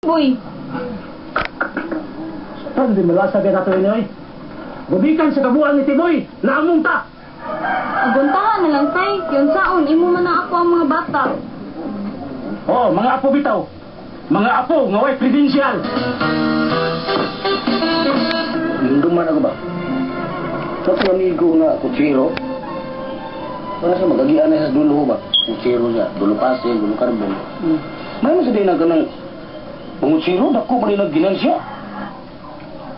Boy. Saan di malasa ka nato inyoy? Gubikan sa kabuan ni Tiboy, naamong ta! Aguntahan na lang, tay. Yun saon, imo man na ako ang mga bata. Oh, mga apo bitaw. Mga apo, nga way credential. Hinduman ako ba? Sa itong amigo nga, kutsiro. Para sa magagian na sa dulo ba? Kutsiro siya, dulo pasel, dulo karbon. May masabihin na ka ng pangutsiro, dako pa rin nagginan siya.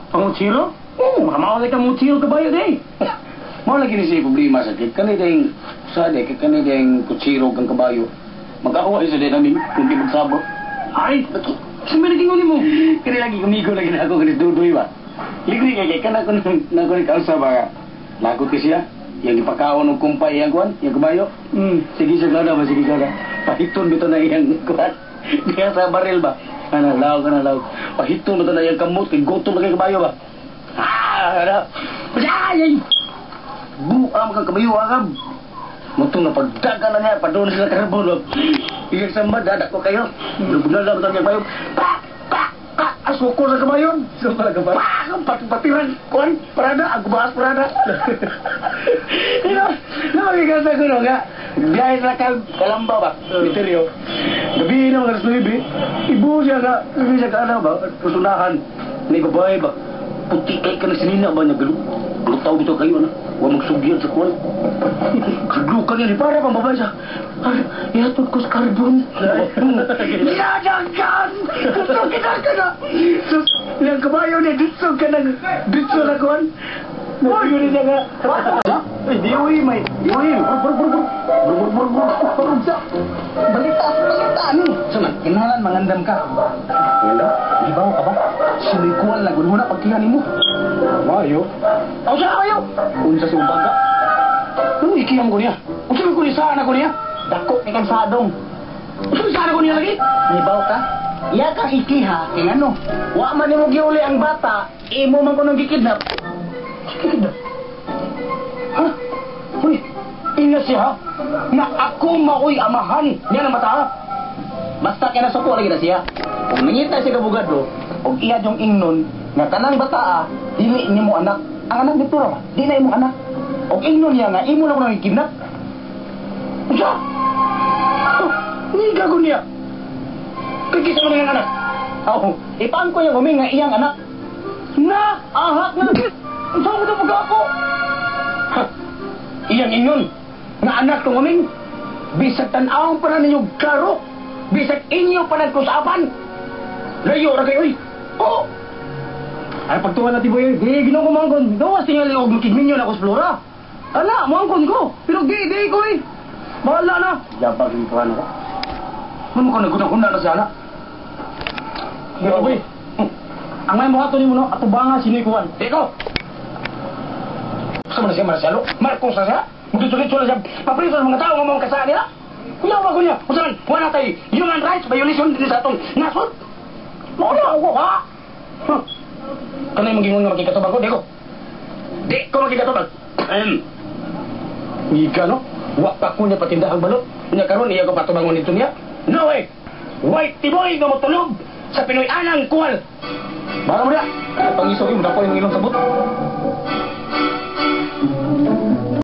Pangutsiro? Makamawalay ka mutsiro kabayo day. Mau lagi ni siya problema sa kit. Kanina yung sade, kanina yung kutsiro kang kabayo. Mag-aaway sa din namin kung di magsabot. Ay, sumiligin mo. Kaya lagi kumigo lagi na ako kanis dudoy ba? Ligri kaya kan ako na ko ni kausa ba? Lagot ko siya. Yang ipakaon ng kumpay yang kuan, yang kabayo. Sige siya kada ba, sige kada. Pahiton bito na yang kuan. Kaya sa baril ba? Kanalaw. Pahiton bito na yang kamot, kay goto na kay kabayo ba? Ano? Ay! Buang kang kabayo agam. Mutong na pagdaga na niya, padoon sila karbon. Iyak samba, dadak ko kayo. Benar-benar lang tanya kabayo. Asukor sa kabayo. Sukor sa kabayo. Patiran, kuan, parada, aku bahas parada. Nakakikasa ko no nga. Biyahe sa kalamba ba? Misteryo. Gabi na mga kasnuibi. Ibu siya nga, gabi siya ka ano ba? Pusunahan. May babae ba? Puti kay ka na sinina ba niya galo? Lutaw dito kayo na. Huwag magsugyan sa kuwan. Kaglukan yan. Para pang babae siya. Ihatod ko sa karbon. Yadagan! Gusto kita ka na! Sus, yung kabayo niya, dito ka na. Dito na kuwan. Nagsiyo rin niya nga. Ay, di uwi, may. Uwi. Balita. Ano? Sana, kinahalan, mangandam ka. Mangandam? Ibaw ka ba? Sinikuan lagun mo na pagkihanin mo. Mayo? Ako siya kayo! Unsa si umbaga? Ano ikiyam ko niya? Unsa ko niya saan ako niya? Dako, ni kang sadong. Unsa saan ako niya lagi? Ibaw ka? Iya kang ikiha, kaya ano? Wa man ni mo giuli ang bata, imo man ko nang gikidnap. Gikidnap? Ha? Uy, ingat siya ha? Na ako maoy amahan niya na mata ha? Basta kaya nasuko lagi na siya. Kung nangita siya kabugado, og iya yung ingnon, nga kanang bata dili ni mo anak. Ang anak dito ra, di na imo anak. Og ingnon niya nga, imo na ko nang ikidnap. Usa? Oh, niga ko niya. Kikisa mo ng anak. Oo, ipaan ko niya guming nga iyang anak. Na, ahak na. Saan ko ito pag-ako? Iyang ingnon, nga anak ko guming. Bisag tan-awang pa na ninyo klaro. Bisag inyo pa nagkusapan. Layo ra kayo, oo. Ay, pagtuwa na Tiboy, di, ginoo ko mangkon. Gawas tinggal liog, makigminyo na ako sa Flora. Ala, mangkon ko. Pero di ko eh. Bahala na. Jabag yung tuhan ako. Ano ko naguna-guna na siya na? Tiboy, ang may mga ni mo no, ato ba nga sinikuan? Ikaw! Gusto mo na siya, Marcelo? Marcos na siya? Magdutulito na siya. Papriso ng mga tao nga mga kasaan nila? Kuyawa ko niya. Kung saan, wala tayo human rights violation din sa atong nasod. Mawala ako, ha? Kanay mag-ingon nga makikatubag ko, di ko. Di ko makikatubag. Iga, no? Wak pa ko niya patindahang balot. Niya karon iya ko patubangon nito niya. No way! White Tiboy nga motulog sa Pinoy Anang Kuwal. Baka mo na. Pangisog yung dako yung ilong sabot.